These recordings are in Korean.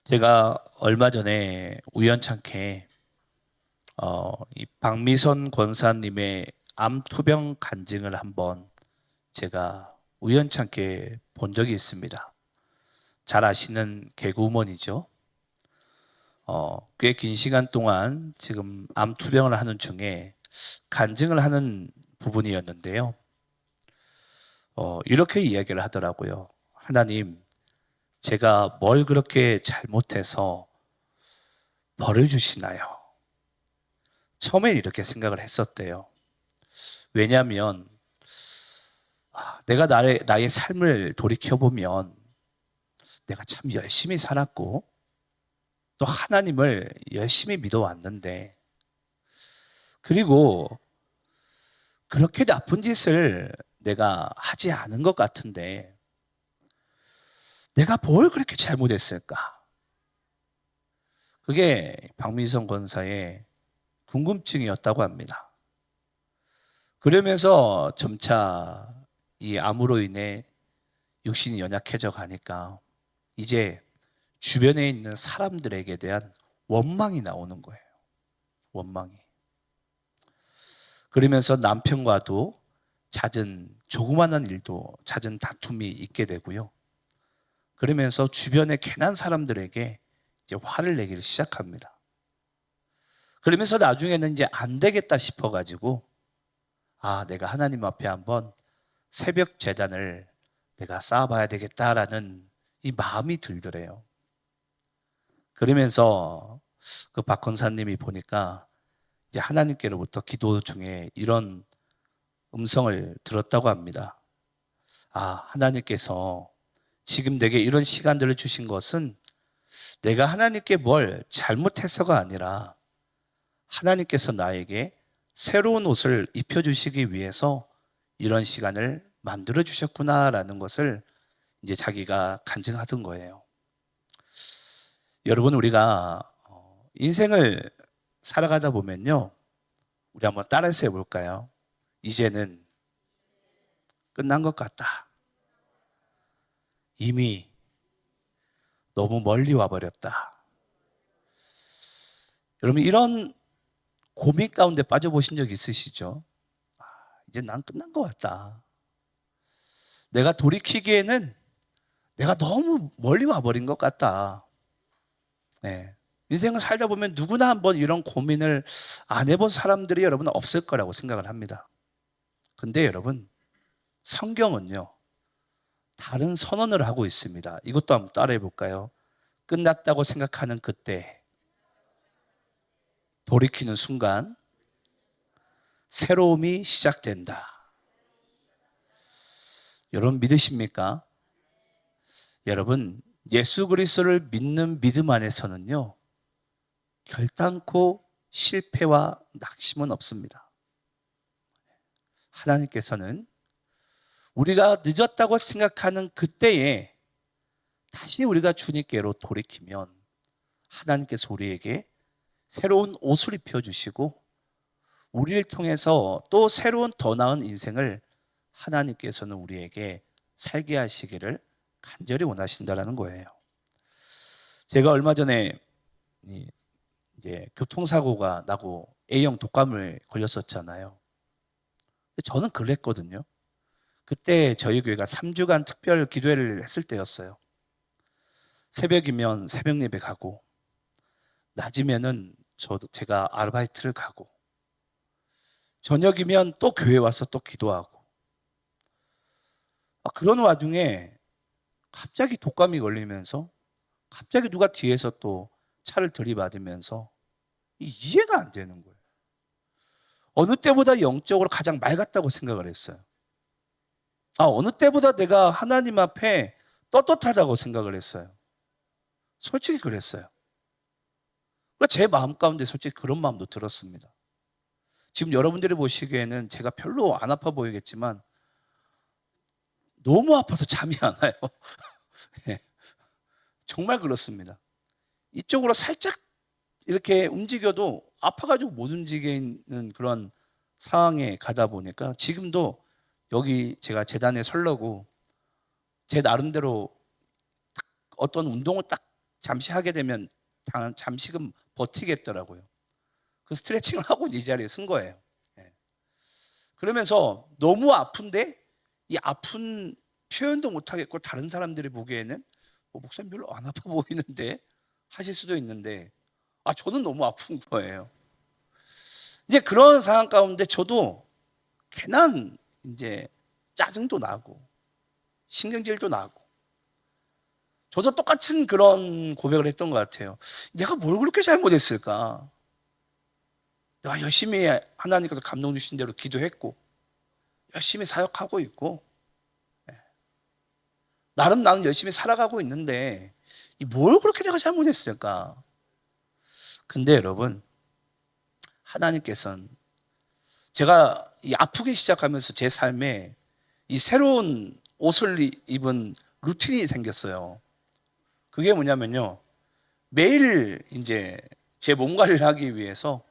제가 얼마 전에 우연찮게 이 박미선 권사님의 암 투병 간증을 한번 제가 우연찮게 본 적이 있습니다. 잘 아시는 개그우먼이죠. 꽤 긴 시간 동안 지금 암 투병을 하는 중에 간증을 하는 부분이었는데요. 이렇게 이야기를 하더라고요. 하나님, 제가 뭘 그렇게 잘못해서 벌을 주시나요? 처음에 이렇게 생각을 했었대요. 왜냐하면 내가 나의 삶을 돌이켜보면 내가 참 열심히 살았고 또 하나님을 열심히 믿어왔는데, 그리고 그렇게 나쁜 짓을 내가 하지 않은 것 같은데 내가 뭘 그렇게 잘못했을까? 그게 박미선 권사의 궁금증이었다고 합니다. 그러면서 점차 이 암으로 인해 육신이 연약해져 가니까 이제 주변에 있는 사람들에게 대한 원망이 나오는 거예요. 원망이. 그러면서 남편과도 조그마한 일도 잦은 다툼이 있게 되고요. 그러면서 주변의 괜한 사람들에게 이제 화를 내기를 시작합니다. 그러면서 나중에는 이제 안 되겠다 싶어가지고 내가 하나님 앞에 한번 새벽 제단을 내가 쌓아봐야 되겠다라는 이 마음이 들더래요. 그러면서 그 박 권사님이 보니까 이제 하나님께로부터 기도 중에 이런 음성을 들었다고 합니다. 하나님께서 지금 내게 이런 시간들을 주신 것은 내가 하나님께 뭘 잘못해서가 아니라 하나님께서 나에게 새로운 옷을 입혀주시기 위해서 이런 시간을 만들어 주셨구나라는 것을 이제 자기가 간증하던 거예요. 여러분, 우리가 인생을 살아가다 보면요, 우리 한번 따라서 해볼까요? 이제는 끝난 것 같다. 이미 너무 멀리 와버렸다. 여러분, 이런 고민 가운데 빠져보신 적 있으시죠? 이제 난 끝난 것 같다. 내가 돌이키기에는 내가 너무 멀리 와버린 것 같다. 네. 인생을 살다 보면 누구나 한번 이런 고민을 안 해본 사람들이 여러분 없을 거라고 생각을 합니다. 근데 여러분, 성경은요, 다른 선언을 하고 있습니다. 이것도 한번 따라해 볼까요? 끝났다고 생각하는 그때, 돌이키는 순간, 새로움이 시작된다. 여러분 믿으십니까? 여러분, 예수 그리스도를 믿는 믿음 안에서는요, 결단코 실패와 낙심은 없습니다. 하나님께서는 우리가 늦었다고 생각하는 그때에 다시 우리가 주님께로 돌이키면 하나님께서 우리에게 새로운 옷을 입혀주시고 우리를 통해서 또 새로운 더 나은 인생을 하나님께서는 우리에게 살게 하시기를 간절히 원하신다는 거예요. 제가 얼마 전에 이제 교통사고가 나고 A형 독감을 걸렸었잖아요. 저는 그랬거든요. 그때 저희 교회가 3주간 특별 기도회를 했을 때였어요. 새벽이면 새벽 예배 가고, 낮이면은 제가 아르바이트를 가고, 저녁이면 또 교회 와서 또 기도하고. 그런 와중에 갑자기 독감이 걸리면서 갑자기 누가 뒤에서 또 차를 들이받으면서 이해가 안 되는 거예요. 어느 때보다 영적으로 가장 맑았다고 생각을 했어요. 어느 때보다 내가 하나님 앞에 떳떳하다고 생각을 했어요. 솔직히 그랬어요. 제 마음 가운데 솔직히 그런 마음도 들었습니다. 지금 여러분들이 보시기에는 제가 별로 안 아파 보이겠지만 너무 아파서 잠이 안 와요. 네. 정말 그렇습니다. 이쪽으로 살짝 이렇게 움직여도 아파가지고 못 움직이는 그런 상황에 가다 보니까 지금도 여기 제가 재단에 설려고 제 나름대로 어떤 운동을 딱 잠시 하게 되면 잠시금 버티겠더라고요. 그 스트레칭을 하고 이 자리에 쓴 거예요. 예. 그러면서 너무 아픈데 이 아픈 표현도 못 하겠고 다른 사람들이 보기에는 목사님 별로 안 아파 보이는데 하실 수도 있는데 저는 너무 아픈 거예요. 이제 그런 상황 가운데 저도 괜한 이제 짜증도 나고 신경질도 나고 저도 똑같은 그런 고백을 했던 것 같아요. 내가 뭘 그렇게 잘못했을까? 내가 열심히 하나님께서 감동 주신 대로 기도했고 열심히 사역하고 있고 나름 나는 열심히 살아가고 있는데 뭘 그렇게 내가 잘못했을까? 근데 여러분, 하나님께서는 제가 이 아프게 시작하면서 제 삶에 이 새로운 옷을 입은 루틴이 생겼어요. 그게 뭐냐면요, 매일 이제 제 몸 관리를 하기 위해서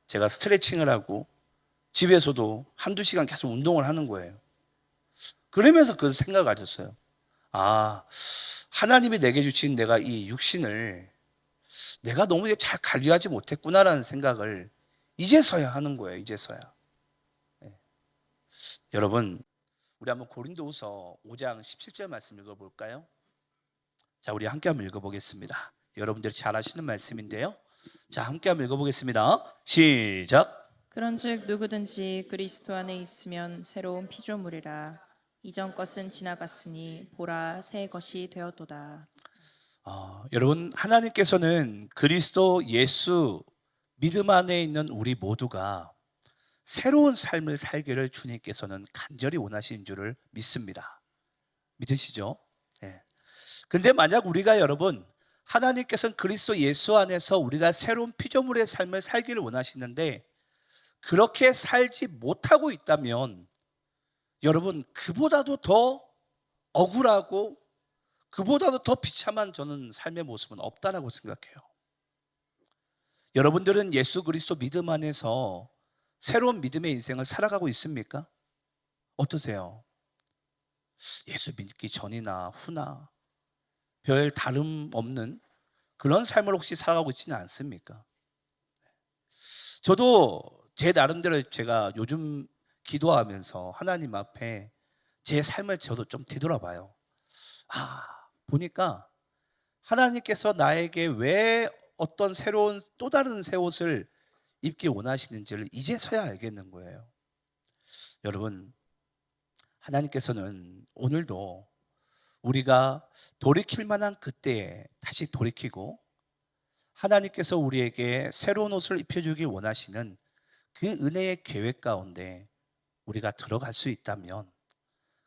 제가 스트레칭을 하고 집에서도 한두 시간 계속 운동을 하는 거예요. 그러면서 그 생각을 가졌어요. 하나님이 내게 주신 내가 이 육신을 내가 너무 잘 관리하지 못했구나라는 생각을 이제서야 하는 거예요. 이제서야. 네. 여러분, 우리 한번 고린도후서 5장 17절 말씀 읽어볼까요? 자, 우리 함께 한번 읽어보겠습니다. 여러분들이 잘 아시는 말씀인데요. 자, 함께 한번 읽어보겠습니다. 시작. 그런즉 누구든지 그리스도 안에 있으면 새로운 피조물이라. 이전 것은 지나갔으니 보라 새 것이 되었도다. 여러분, 하나님께서는 그리스도 예수 믿음 안에 있는 우리 모두가 새로운 삶을 살기를 주님께서는 간절히 원하시는 줄을 믿습니다. 믿으시죠? 네. 근데 만약 우리가 여러분, 하나님께서는 그리스도 예수 안에서 우리가 새로운 피조물의 삶을 살기를 원하시는데 그렇게 살지 못하고 있다면 여러분, 그보다도 더 억울하고 그보다도 더 비참한 저는 삶의 모습은 없다라고 생각해요. 여러분들은 예수 그리스도 믿음 안에서 새로운 믿음의 인생을 살아가고 있습니까? 어떠세요? 예수 믿기 전이나 후나 별 다름없는 그런 삶을 혹시 살아가고 있지는 않습니까? 저도 제 나름대로 제가 요즘 기도하면서 하나님 앞에 제 삶을 저도 좀 뒤돌아봐요. 보니까 하나님께서 나에게 왜 어떤 새로운 또 다른 새 옷을 입기 원하시는지를 이제서야 알겠는 거예요. 여러분, 하나님께서는 오늘도 우리가 돌이킬 만한 그때에 다시 돌이키고 하나님께서 우리에게 새로운 옷을 입혀주길 원하시는 그 은혜의 계획 가운데 우리가 들어갈 수 있다면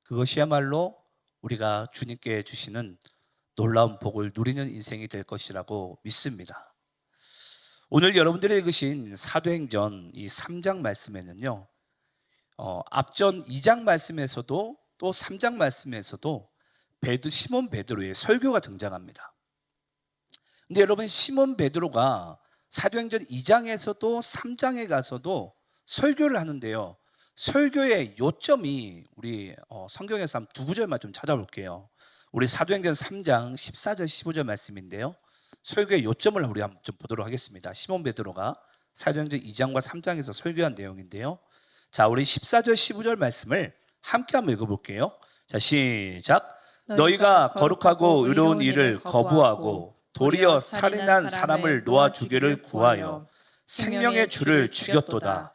그것이야말로 우리가 주님께 주시는 놀라운 복을 누리는 인생이 될 것이라고 믿습니다. 오늘 여러분들이 읽으신 사도행전 이 3장 말씀에는요, 앞전 2장 말씀에서도 또 3장 말씀에서도 시몬 베드로의 설교가 등장합니다. 근데 여러분, 시몬 베드로가 사도행전 2장에서도 3장에 가서도 설교를 하는데요, 설교의 요점이 우리 성경에서 한 두 구절만 좀 찾아볼게요. 우리 사도행전 3장 14절 15절 말씀인데요, 설교의 요점을 우리 한번 좀 보도록 하겠습니다. 시몬 베드로가 사도행전 2장과 3장에서 설교한 내용인데요, 자, 우리 14절 15절 말씀을 함께 한번 읽어볼게요. 자, 시작. 너희가 거룩하고 의로운 일을 거부하고 도리어 살인한 사람을 놓아 주기를 구하여 생명의 주를 죽였도다.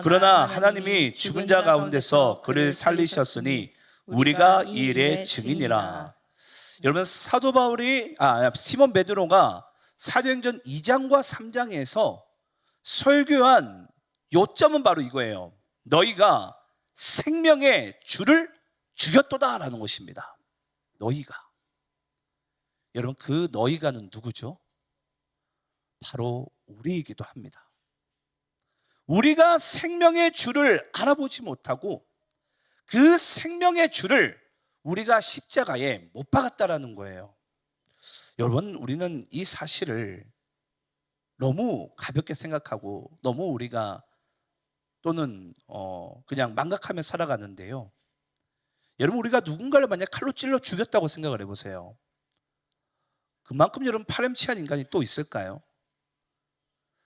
그러나 하나님이 죽은 자 가운데서 그를 살리셨으니 우리가 이 일의 증인이라. 여러분, 사도 바울이 시몬 베드로가 사도행전 2장과 3장에서 설교한 요점은 바로 이거예요. 너희가 생명의 주를 죽였도다라는 것입니다. 너희가. 여러분, 그 너희가는 누구죠? 바로 우리이기도 합니다. 우리가 생명의 주를 알아보지 못하고 그 생명의 주를 우리가 십자가에 못 박았다라는 거예요. 여러분, 우리는 이 사실을 너무 가볍게 생각하고 너무 우리가 또는 그냥 망각하며 살아가는데요, 여러분, 우리가 누군가를 만약 칼로 찔러 죽였다고 생각을 해보세요. 그만큼 여러분 파렴치한 인간이 또 있을까요?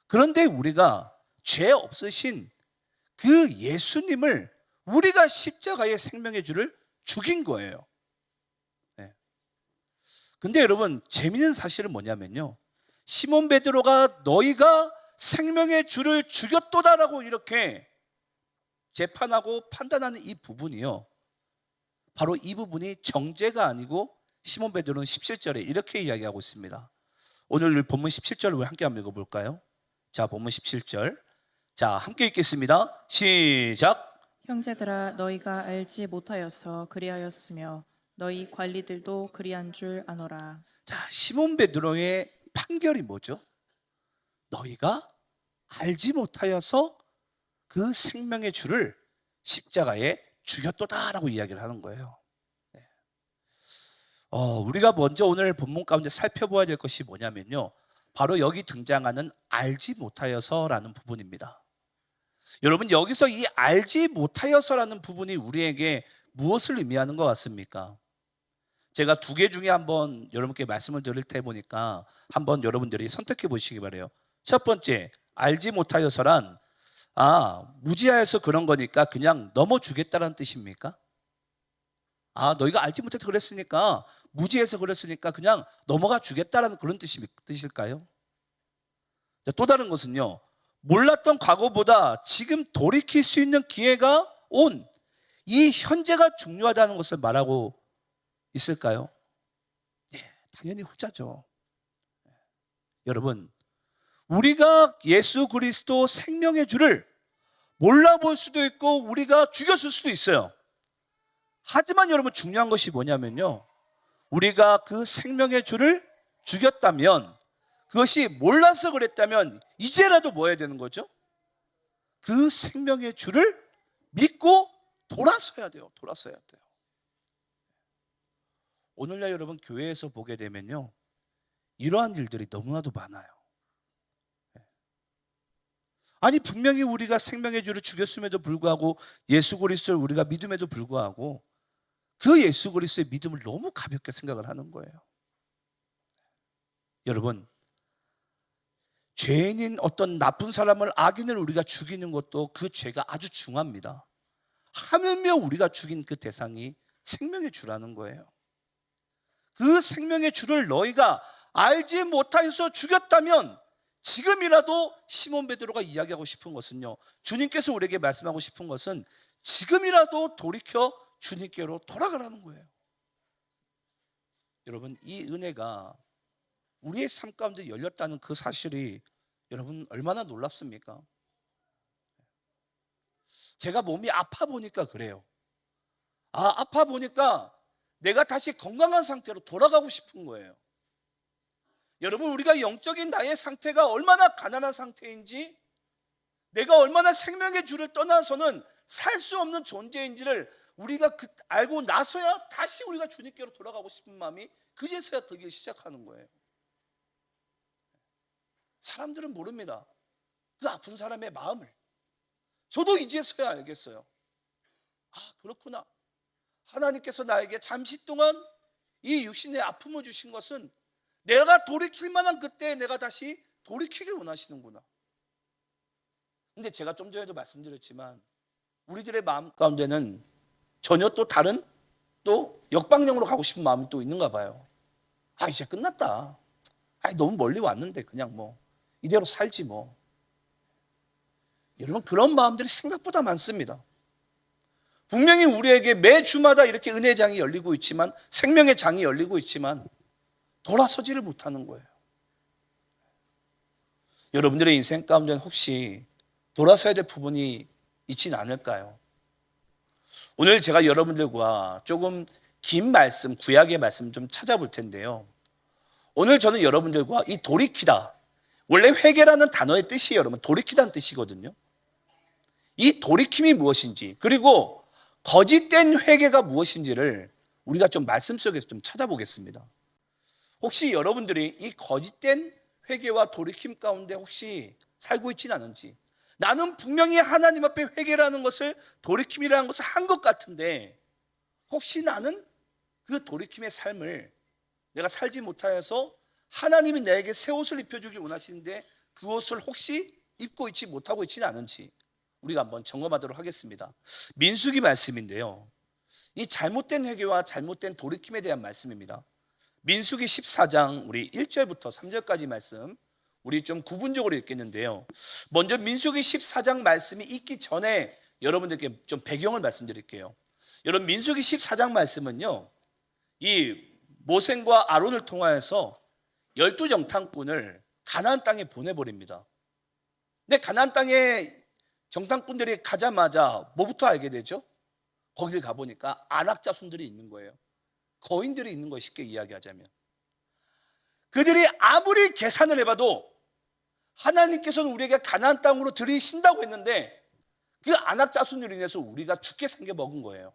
그런데 우리가 죄 없으신 그 예수님을 우리가 십자가의 생명의 주를 죽인 거예요. 네. 근데 여러분 재미있는 사실은 뭐냐면요, 시몬 베드로가 너희가 생명의 주를 죽였도다라고 이렇게 재판하고 판단하는 이 부분이요, 바로 이 부분이 정죄가 아니고 시몬 베드로는 17절에 이렇게 이야기하고 있습니다. 오늘 본문 17절을 함께 한번 읽어볼까요? 자, 본문 17절. 자, 함께 읽겠습니다. 시작. 형제들아 너희가 알지 못하여서 그리하였으며 너희 관리들도 그리한 줄 아노라. 자, 시몬 베드로의 판결이 뭐죠? 너희가 알지 못하여서 그 생명의 주를 십자가에 죽였도다라고 이야기를 하는 거예요. 우리가 먼저 오늘 본문 가운데 살펴봐야 될 것이 뭐냐면요, 바로 여기 등장하는 알지 못하여서라는 부분입니다. 여러분, 여기서 이 알지 못하여서라는 부분이 우리에게 무엇을 의미하는 것 같습니까? 제가 두 개 중에 한번 여러분께 말씀을 드릴 때 보니까 한번 여러분들이 선택해 보시기 바라요. 첫 번째, 알지 못하여서란 무지하여서 그런 거니까 그냥 넘어주겠다는 뜻입니까? 너희가 알지 못해서 그랬으니까, 무지해서 그랬으니까 그냥 넘어가 주겠다라는 그런 뜻일까요? 자, 또 다른 것은요, 몰랐던 과거보다 지금 돌이킬 수 있는 기회가 온 이 현재가 중요하다는 것을 말하고 있을까요? 예, 당연히 후자죠. 여러분, 우리가 예수 그리스도 생명의 주를 몰라볼 수도 있고 우리가 죽였을 수도 있어요. 하지만 여러분, 중요한 것이 뭐냐면요, 우리가 그 생명의 주를 죽였다면, 그것이 몰라서 그랬다면 이제라도 뭐 해야 되는 거죠? 그 생명의 주를 믿고 돌아서야 돼요. 돌아서야 돼요. 오늘날 여러분 교회에서 보게 되면요, 이러한 일들이 너무나도 많아요. 아니, 분명히 우리가 생명의 주를 죽였음에도 불구하고 예수 그리스도를 우리가 믿음에도 불구하고 그 예수 그리스도의 믿음을 너무 가볍게 생각을 하는 거예요. 여러분, 죄인인 어떤 나쁜 사람을, 악인을 우리가 죽이는 것도 그 죄가 아주 중합니다. 하물며 우리가 죽인 그 대상이 생명의 주라는 거예요. 그 생명의 주를 너희가 알지 못하여서 죽였다면, 지금이라도 시몬 베드로가 이야기하고 싶은 것은요, 주님께서 우리에게 말씀하고 싶은 것은 지금이라도 돌이켜 주님께로 돌아가라는 거예요. 여러분, 이 은혜가 우리의 삶 가운데 열렸다는 그 사실이 여러분 얼마나 놀랍습니까? 제가 몸이 아파 보니까 그래요. 아파 보니까 내가 다시 건강한 상태로 돌아가고 싶은 거예요. 여러분, 우리가 영적인 나의 상태가 얼마나 가난한 상태인지, 내가 얼마나 생명의 주를 떠나서는 살 수 없는 존재인지를 우리가 알고 나서야 다시 우리가 주님께로 돌아가고 싶은 마음이 그제서야 들기 시작하는 거예요. 사람들은 모릅니다, 그 아픈 사람의 마음을. 저도 이제서야 알겠어요. 그렇구나. 하나님께서 나에게 잠시 동안 이 육신의 아픔을 주신 것은 내가 돌이킬 만한 그때에 내가 다시 돌이키길 원하시는구나. 근데 제가 좀 전에도 말씀드렸지만 우리들의 마음 가운데는 전혀 또 다른, 또 역방향으로 가고 싶은 마음이 또 있는가 봐요. 이제 끝났다. 너무 멀리 왔는데 그냥 뭐 이대로 살지 뭐. 여러분, 그런 마음들이 생각보다 많습니다. 분명히 우리에게 매 주마다 이렇게 은혜의 장이 열리고 있지만, 생명의 장이 열리고 있지만 돌아서지를 못하는 거예요. 여러분들의 인생 가운데는 혹시 돌아서야 될 부분이 있지는 않을까요? 오늘 제가 여러분들과 조금 긴 말씀, 구약의 말씀 좀 찾아볼 텐데요, 오늘 저는 여러분들과 이 돌이키다, 원래 회개라는 단어의 뜻이 여러분 돌이키다는 뜻이거든요. 이 돌이킴이 무엇인지, 그리고 거짓된 회개가 무엇인지를 우리가 좀 말씀 속에서 좀 찾아보겠습니다. 혹시 여러분들이 이 거짓된 회개와 돌이킴 가운데 혹시 살고 있지는 않은지, 나는 분명히 하나님 앞에 회개라는 것을, 돌이킴이라는 것을 한 것 같은데 혹시 나는 그 돌이킴의 삶을 내가 살지 못하여서 하나님이 내게 새 옷을 입혀주길 원하시는데 그 옷을 혹시 입고 있지 못하고 있지는 않은지 우리가 한번 점검하도록 하겠습니다. 민수기 말씀인데요, 이 잘못된 회개와 잘못된 돌이킴에 대한 말씀입니다. 민수기 14장 우리 1절부터 3절까지 말씀 우리 좀 구분적으로 읽겠는데요, 먼저 민수기 14장 말씀이 있기 전에 여러분들께 좀 배경을 말씀드릴게요. 여러분, 민수기 14장 말씀은요, 이 모세과 아론을 통하여서 12정탐꾼을 가나안 땅에 보내버립니다. 근데 가나안 땅에 정탐꾼들이 가자마자 뭐부터 알게 되죠? 거길 가보니까 안악 자손들이 있는 거예요. 거인들이 있는 거예요. 쉽게 이야기하자면 그들이 아무리 계산을 해봐도 하나님께서는 우리에게 가나안 땅으로 들이신다고 했는데 그 안악 자손으로 인해서 우리가 죽게 생겨 먹은 거예요.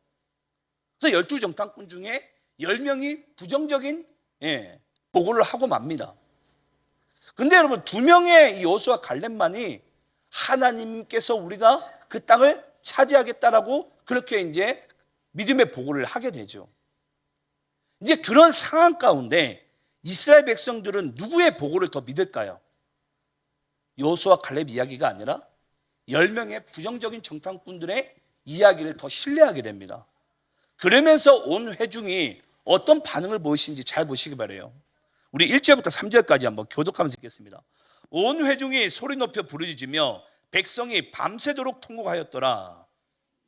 그래서 12정탐꾼 중에 10명이 부정적인 보고를 하고 맙니다. 근데 여러분, 2명의 여호수아 갈렙만이 하나님께서 우리가 그 땅을 차지하겠다라고 그렇게 이제 믿음의 보고를 하게 되죠. 이제 그런 상황 가운데 이스라엘 백성들은 누구의 보고를 더 믿을까요? 여호수아 갈렙 이야기가 아니라 10명의 부정적인 정탐꾼들의 이야기를 더 신뢰하게 됩니다. 그러면서 온 회중이 어떤 반응을 보이시는지 잘 보시기 바라요. 우리 1절부터 3절까지 한번 교독하면서 읽겠습니다. 온 회중이 소리 높여 부르짖으며 백성이 밤새도록 통곡하였더라.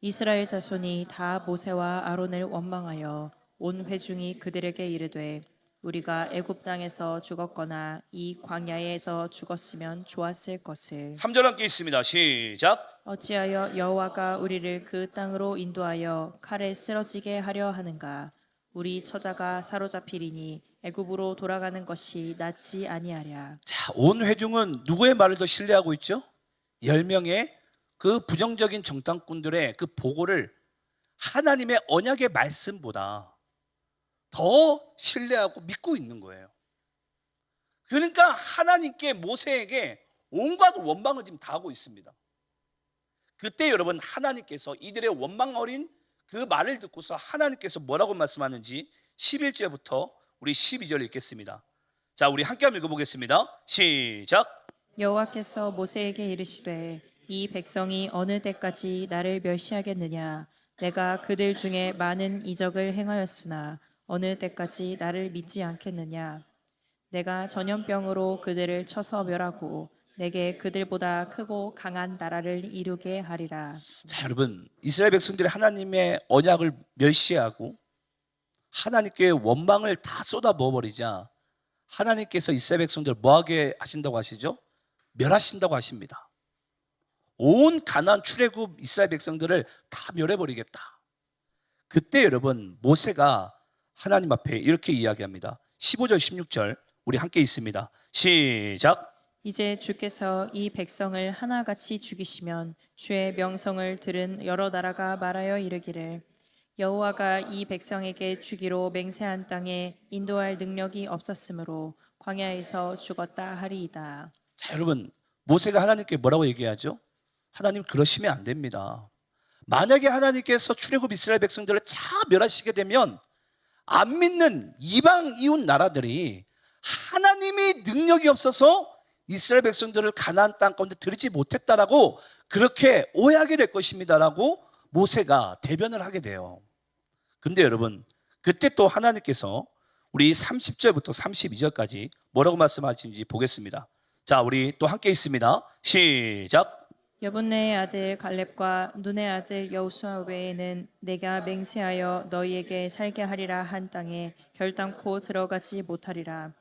이스라엘 자손이 다 모세와 아론을 원망하여 온 회중이 그들에게 이르되 우리가 애굽 땅에서 죽었거나 이 광야에서 죽었으면 좋았을 것을. 3절 함께 있습니다. 시작. 어찌하여 여호와가 우리를 그 땅으로 인도하여 칼에 쓰러지게 하려 하는가? 우리 처자가 사로잡히리니 애굽으로 돌아가는 것이 낫지 아니하랴. 자, 온 회중은 누구의 말을 더 신뢰하고 있죠? 10명의 그 부정적인 정탐꾼들의 그 보고를 하나님의 언약의 말씀보다 더 신뢰하고 믿고 있는 거예요. 그러니까 하나님께 모세에게 온갖 원망을 지금 다 하고 있습니다. 그때 여러분, 하나님께서 이들의 원망 어린 그 말을 듣고서 하나님께서 뭐라고 말씀하는지 11절부터 우리 12절 읽겠습니다. 자, 우리 함께 한번 읽어보겠습니다. 시작. 여호와께서 모세에게 이르시되 이 백성이 어느 때까지 나를 멸시하겠느냐? 내가 그들 중에 많은 이적을 행하였으나 어느 때까지 나를 믿지 않겠느냐? 내가 전염병으로 그들을 쳐서 멸하고 내게 그들보다 크고 강한 나라를 이루게 하리라. 자, 여러분, 이스라엘 백성들이 하나님의 언약을 멸시하고 하나님께 원망을 다 쏟아부어 버리자 하나님께서 이스라엘 백성들을 뭐하게 하신다고 하시죠? 멸하신다고 하십니다. 온 가나안 출애굽 이스라엘 백성들을 다 멸해버리겠다. 그때 여러분, 모세가 하나님 앞에 이렇게 이야기합니다. 15절 16절 우리 함께 있습니다. 시작. 이제 주께서 이 백성을 하나같이 죽이시면 주의 명성을 들은 여러 나라가 말하여 이르기를 여호와가 이 백성에게 주기로 맹세한 땅에 인도할 능력이 없었으므로 광야에서 죽었다 하리이다. 자, 여러분, 모세가 하나님께 뭐라고 얘기하죠? 하나님, 그러시면 안 됩니다. 만약에 하나님께서 출애굽 이스라엘 백성들을 다 멸하시게 되면 안 믿는 이방 이웃 나라들이 하나님이 능력이 없어서 이스라엘 백성들을 가나안 땅 가운데 들이지 못했다라고 그렇게 오해하게 될 것입니다라고 모세가 대변을 하게 돼요. 근데 여러분, 그때 또 하나님께서 우리 30절부터 32절까지 뭐라고 말씀하시는지 보겠습니다. 자, 우리 또 함께 있습니다. 시작. 여분네의 아들 갈렙과 눈의 아들 여호수아 외에는 내가 맹세하여 너희에게 살게 하리라 한 땅에 결단코 들어가지 못하리라.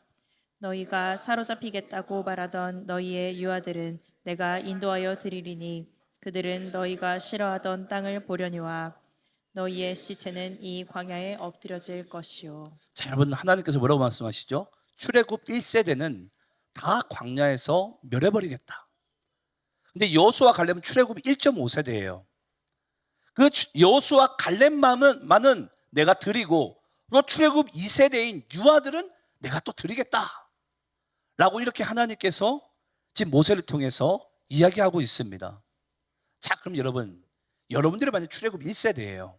너희가 사로잡히겠다고 말하던 너희의 유아들은 내가 인도하여 드리리니 그들은 너희가 싫어하던 땅을 보려니와 너희의 시체는 이 광야에 엎드려질 것이요. 자, 여러분, 하나님께서 뭐라고 말씀하시죠? 출애굽 1세대는 다 광야에서 멸해버리겠다. 근데 여호수아 갈렙은 출애굽 1.5세대예요. 그 여호수아 갈렙만은 내가 드리고 또 출애굽 2세대인 유아들은 내가 또 드리겠다 라고 이렇게 하나님께서 지금 모세를 통해서 이야기하고 있습니다. 자, 그럼 여러분들이 만약 출애굽 1세대예요.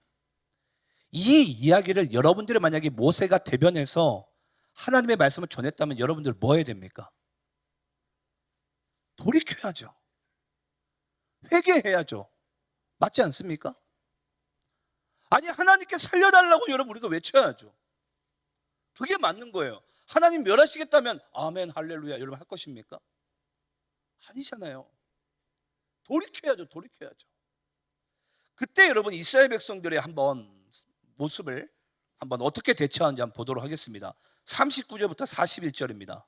이 이야기를 여러분들이 만약에 모세가 대변해서 하나님의 말씀을 전했다면 여러분들 뭐 해야 됩니까? 돌이켜야죠. 회개해야죠. 맞지 않습니까? 아니, 하나님께 살려달라고 여러분 우리가 외쳐야죠. 그게 맞는 거예요. 하나님 멸하시겠다면 아멘 할렐루야 여러분 할 것입니까? 아니잖아요. 돌이켜야죠. 돌이켜야죠. 그때 여러분 이스라엘 백성들의 한번 모습을 한번 어떻게 대처하는지 한번 보도록 하겠습니다. 39절부터 41절입니다.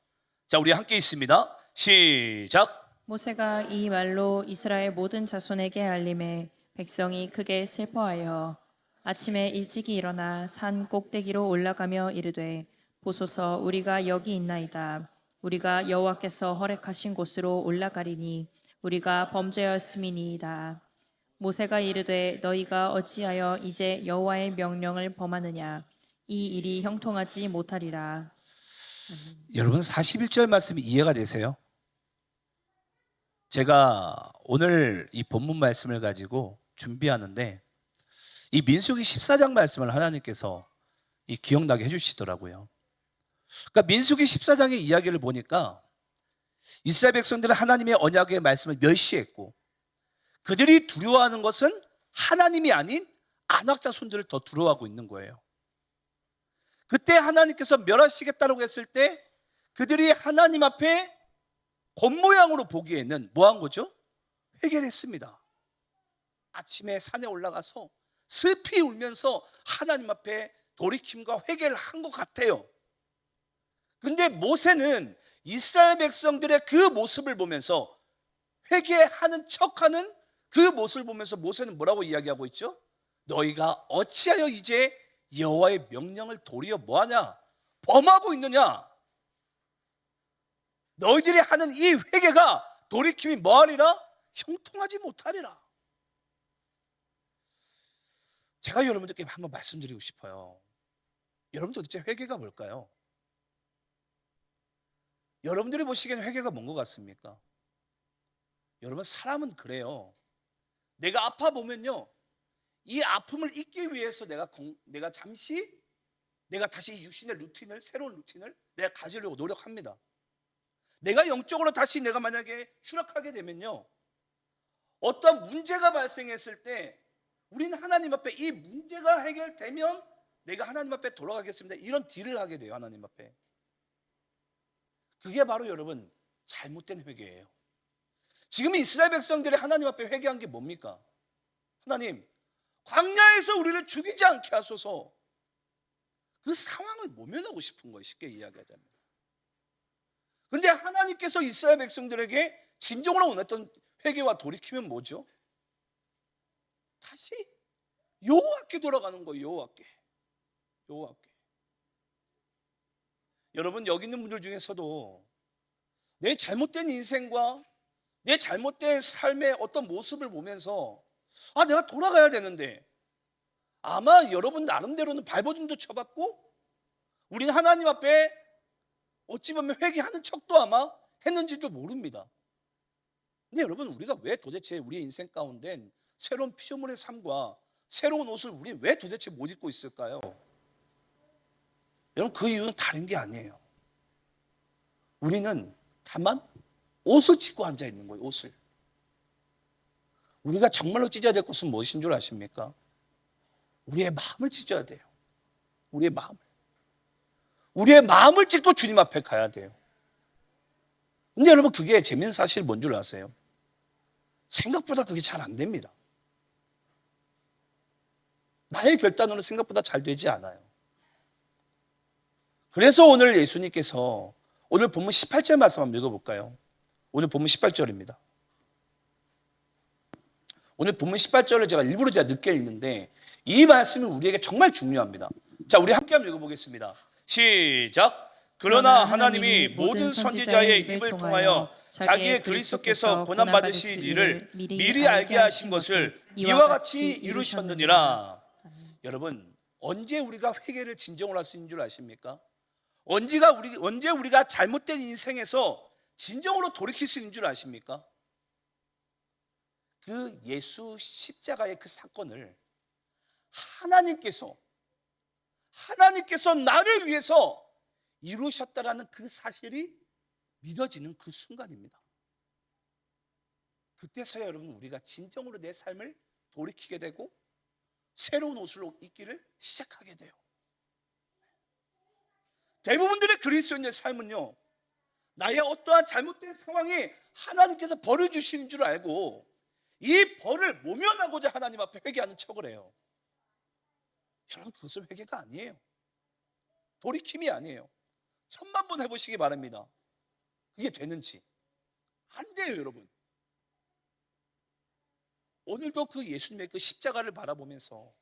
자, 우리 함께 있습니다. 시작. 모세가 이 말로 이스라엘 모든 자손에게 알림해 백성이 크게 슬퍼하여 아침에 일찍이 일어나 산 꼭대기로 올라가며 이르되 보소서 우리가 여기 있나이다. 우리가 여호와께서 허락하신 곳으로 올라가리니 우리가 범죄였음이니이다. 모세가 이르되 너희가 어찌하여 이제 여호와의 명령을 범하느냐. 이 일이 형통하지 못하리라. 여러분 41절 말씀이 이해가 되세요? 제가 오늘 이 본문 말씀을 가지고 준비하는데 이 민수기 14장 말씀을 하나님께서 이 기억나게 해주시더라고요. 그러니까 민수기 14장의 이야기를 보니까 이스라엘 백성들은 하나님의 언약의 말씀을 멸시했고 그들이 두려워하는 것은 하나님이 아닌 안악자손들을 더 두려워하고 있는 거예요. 그때 하나님께서 멸하시겠다고 했을 때 그들이 하나님 앞에 겉모양으로 보기에는 뭐 한 거죠? 회개를 했습니다. 아침에 산에 올라가서 슬피 울면서 하나님 앞에 돌이킴과 회개를 한 것 같아요. 근데 모세는 이스라엘 백성들의 그 모습을 보면서 회개하는 척하는 그 모습을 보면서 모세는 뭐라고 이야기하고 있죠? 너희가 어찌하여 이제 여호와의 명령을 도리어 뭐하냐? 범하고 있느냐? 너희들이 하는 이 회개가 돌이킴이 뭐하리라? 형통하지 못하리라. 제가 여러분들께 한번 말씀드리고 싶어요. 여러분들 도대체 회개가 뭘까요? 여러분들이 보시기에는 회개가 뭔 것 같습니까? 여러분 사람은 그래요. 내가 아파 보면요, 이 아픔을 잊기 위해서 내가 잠시 내가 다시 이 육신의 루틴을 새로운 루틴을 내가 가지려고 노력합니다. 내가 영적으로 다시 내가 만약에 추락하게 되면요, 어떤 문제가 발생했을 때 우리는 하나님 앞에 이 문제가 해결되면 내가 하나님 앞에 돌아가겠습니다. 이런 딜을 하게 돼요. 하나님 앞에. 그게 바로 여러분 잘못된 회개예요. 지금 이스라엘 백성들이 하나님 앞에 회개한 게 뭡니까? 하나님, 광야에서 우리를 죽이지 않게 하소서. 그 상황을 모면하고 싶은 거예요. 쉽게 이야기하자면. 근데 하나님께서 이스라엘 백성들에게 진정으로 원했던 회개와 돌이키면 뭐죠? 다시 여호와께 돌아가는 거예요. 여호와께. 여러분 여기 있는 분들 중에서도 내 잘못된 인생과 내 잘못된 삶의 어떤 모습을 보면서 내가 돌아가야 되는데, 아마 여러분 나름대로는 발버둥도 쳐봤고 우리는 하나님 앞에 어찌 보면 회개하는 척도 아마 했는지도 모릅니다. 근데 여러분 우리가 왜 도대체 우리의 인생 가운데 새로운 피조물의 삶과 새로운 옷을 우리 왜 도대체 못 입고 있을까요? 여러분 그 이유는 다른 게 아니에요. 우리는 다만 옷을 찢고 앉아 있는 거예요. 옷을. 우리가 정말로 찢어야 될 것은 무엇인 줄 아십니까? 우리의 마음을 찢어야 돼요. 우리의 마음을 찢고 주님 앞에 가야 돼요. 근데 여러분 그게 재밌는 사실이 뭔 줄 아세요? 생각보다 그게 잘 안 됩니다. 나의 결단으로 생각보다 잘 되지 않아요. 그래서 오늘 예수님께서 오늘 본문 18절 말씀 한번 읽어볼까요? 오늘 본문 18절입니다. 오늘 본문 18절을 제가 일부러 늦게 읽는데 이 말씀이 우리에게 정말 중요합니다. 자, 우리 함께 한번 읽어보겠습니다. 시작. 그러나 하나님이 모든 선지자의 입을 통하여 자기의 그리스도께서 고난받으실 일을 미리 알게 하신 것을 이와 같이 이루셨느니라. 여러분 언제 우리가 회개를 진정으로 할 수 있는 줄 아십니까? 언제 우리가 잘못된 인생에서 진정으로 돌이킬 수 있는 줄 아십니까? 그 예수 십자가의 그 사건을 하나님께서 나를 위해서 이루셨다라는 그 사실이 믿어지는 그 순간입니다. 그때서야 여러분 우리가 진정으로 내 삶을 돌이키게 되고 새로운 옷을 입기를 시작하게 돼요. 대부분들의 그리스도인의 삶은요, 나의 어떠한 잘못된 상황이 하나님께서 벌을 주시는 줄 알고 이 벌을 모면하고자 하나님 앞에 회개하는 척을 해요. 여러분, 그것은 회개가 아니에요. 돌이킴이 아니에요. 천만 번 해보시기 바랍니다. 그게 되는지. 안 돼요, 여러분. 오늘도 그 예수님의 그 십자가를 바라보면서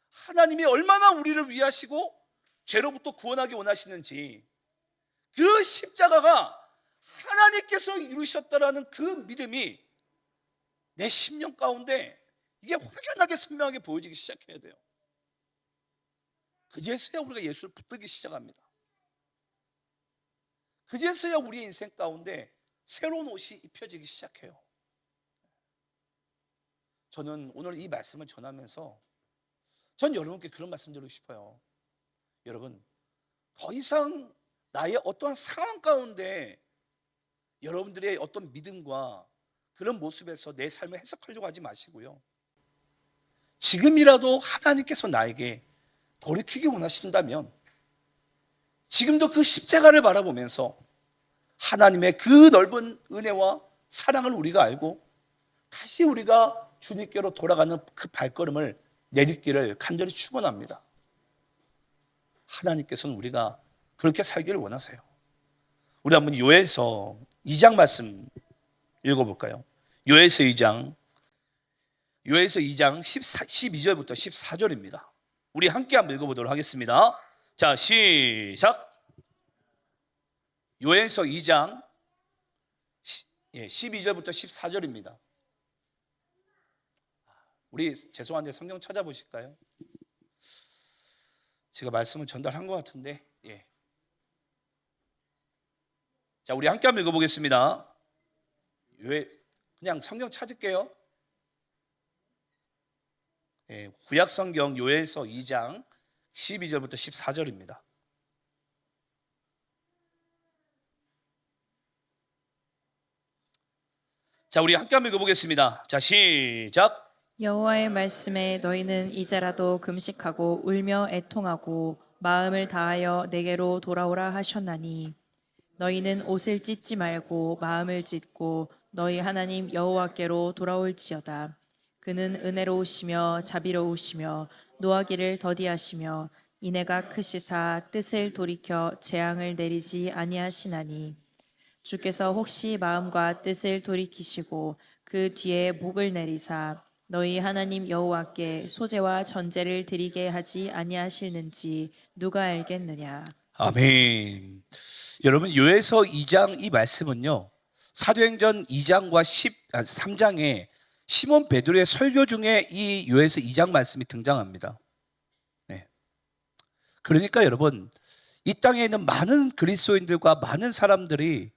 하나님이 얼마나 우리를 위하시고 죄로부터 구원하기 원하시는지, 그 십자가가 하나님께서 이루셨다라는 그 믿음이 내 심령 가운데 이게 확연하게 선명하게 보여지기 시작해야 돼요. 그제서야 우리가 예수를 붙들기 시작합니다. 그제서야 우리의 인생 가운데 새로운 옷이 입혀지기 시작해요. 저는 오늘 이 말씀을 전하면서 전 여러분께 그런 말씀 드리고 싶어요. 여러분, 더 이상 나의 어떠한 상황 가운데 여러분들의 어떤 믿음과 그런 모습에서 내 삶을 해석하려고 하지 마시고요, 지금이라도 하나님께서 나에게 돌이키기 원하신다면 지금도 그 십자가를 바라보면서 하나님의 그 넓은 은혜와 사랑을 우리가 알고 다시 우리가 주님께로 돌아가는 그 발걸음을 내딛기를 간절히 축원합니다. 하나님께서는 우리가 그렇게 살기를 원하세요. 우리 한번 요엘서 2장 말씀 읽어볼까요? 요엘서 2장 12절부터 14절입니다. 우리 함께 한번 읽어보도록 하겠습니다. 자, 시작. 요엘서 2장 12절부터 14절입니다. 우리 죄송한데 성경 찾아보실까요? 제가 말씀을 전달한 것 같은데, 자, 우리 함께 한번 읽어보겠습니다. 그냥 성경 찾을게요. 구약 성경 요엘서 2장 12절부터 14절입니다. 자, 우리 함께 한번 읽어보겠습니다. 자, 시작. 여호와의 말씀에 너희는 이제라도 금식하고 울며 애통하고 마음을 다하여 내게로 돌아오라 하셨나니, 너희는 옷을 찢지 말고 마음을 찢고 너희 하나님 여호와께로 돌아올지어다. 그는 은혜로우시며 자비로우시며 노하기를 더디하시며 인애가 크시사 뜻을 돌이켜 재앙을 내리지 아니하시나니, 주께서 혹시 마음과 뜻을 돌이키시고 그 뒤에 목을 내리사 너희 하나님 여호와께 소제와 전제를 드리게 하지 아니하실는지 누가 알겠느냐. 아멘. 여러분, 요엘서 2장 이 말씀은요, 사도행전 2장과 3장에 시몬 베드로의 설교 중에 이 요엘서 2장 말씀이 등장합니다. 그러니까 여러분, 이 땅에 있는 많은 그리스도인들과 많은 사람들이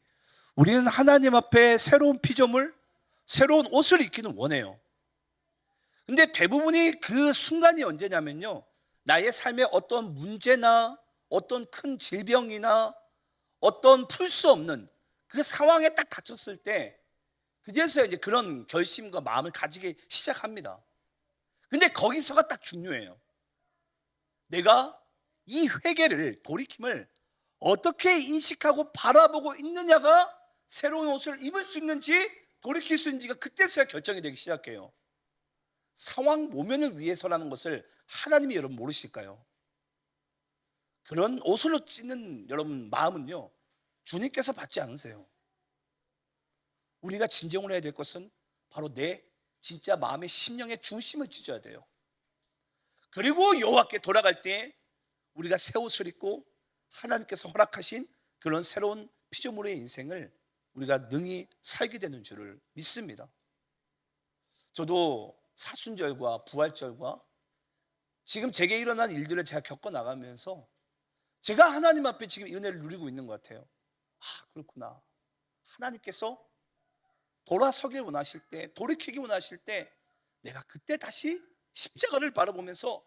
우리는 하나님 앞에 새로운 피조물, 새로운 옷을 입기는 원해요. 근데 대부분이 그 순간이 언제냐면요, 나의 삶에 어떤 문제나 어떤 큰 질병이나 어떤 풀 수 없는 그 상황에 딱 닥쳤을 때, 그제서야 이제 그런 결심과 마음을 가지기 시작합니다. 근데 거기서가 딱 중요해요. 내가 이 회개를, 돌이킴을 어떻게 인식하고 바라보고 있느냐가 새로운 옷을 입을 수 있는지 돌이킬 수 있는지가 그때서야 결정이 되기 시작해요. 상황 모면을 위해서라는 것을 하나님이 여러분 모르실까요? 그런 옷으로 찢는 여러분 마음은요, 주님께서 받지 않으세요. 우리가 진정을 해야 될 것은 바로 내 진짜 마음의 심령의 중심을 찢어야 돼요. 그리고 여호와께 돌아갈 때 우리가 새 옷을 입고 하나님께서 허락하신 그런 새로운 피조물의 인생을 우리가 능히 살게 되는 줄을 믿습니다. 저도 사순절과 부활절과 지금 제게 일어난 일들을 제가 겪어나가면서 제가 하나님 앞에 지금 은혜를 누리고 있는 것 같아요. 아, 그렇구나. 하나님께서 돌아서길 원하실 때, 돌이키기 원하실 때 내가 그때 다시 십자가를 바라보면서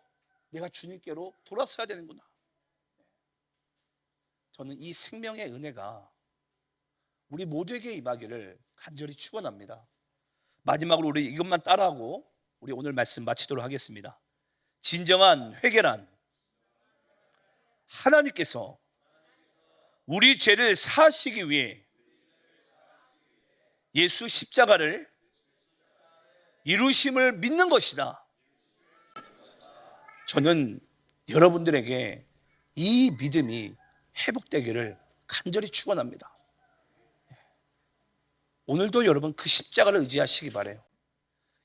내가 주님께로 돌아서야 되는구나. 저는 이 생명의 은혜가 우리 모두에게 임하기를 간절히 축원합니다. 마지막으로 우리 이것만 따라하고 우리 오늘 말씀 마치도록 하겠습니다. 진정한 회개란 하나님께서 우리 죄를 사하시기 위해 예수 십자가를 이루심을 믿는 것이다. 저는 여러분들에게 이 믿음이 회복되기를 간절히 축원합니다. 오늘도 여러분 그 십자가를 의지하시기 바라요.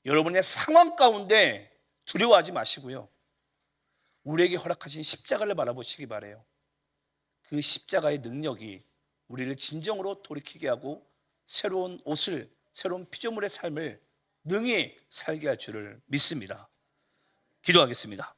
여러분의 상황 가운데 두려워하지 마시고요, 우리에게 허락하신 십자가를 바라보시기 바라요. 그 십자가의 능력이 우리를 진정으로 돌이키게 하고 새로운 옷을, 새로운 피조물의 삶을 능히 살게 할 줄을 믿습니다. 기도하겠습니다.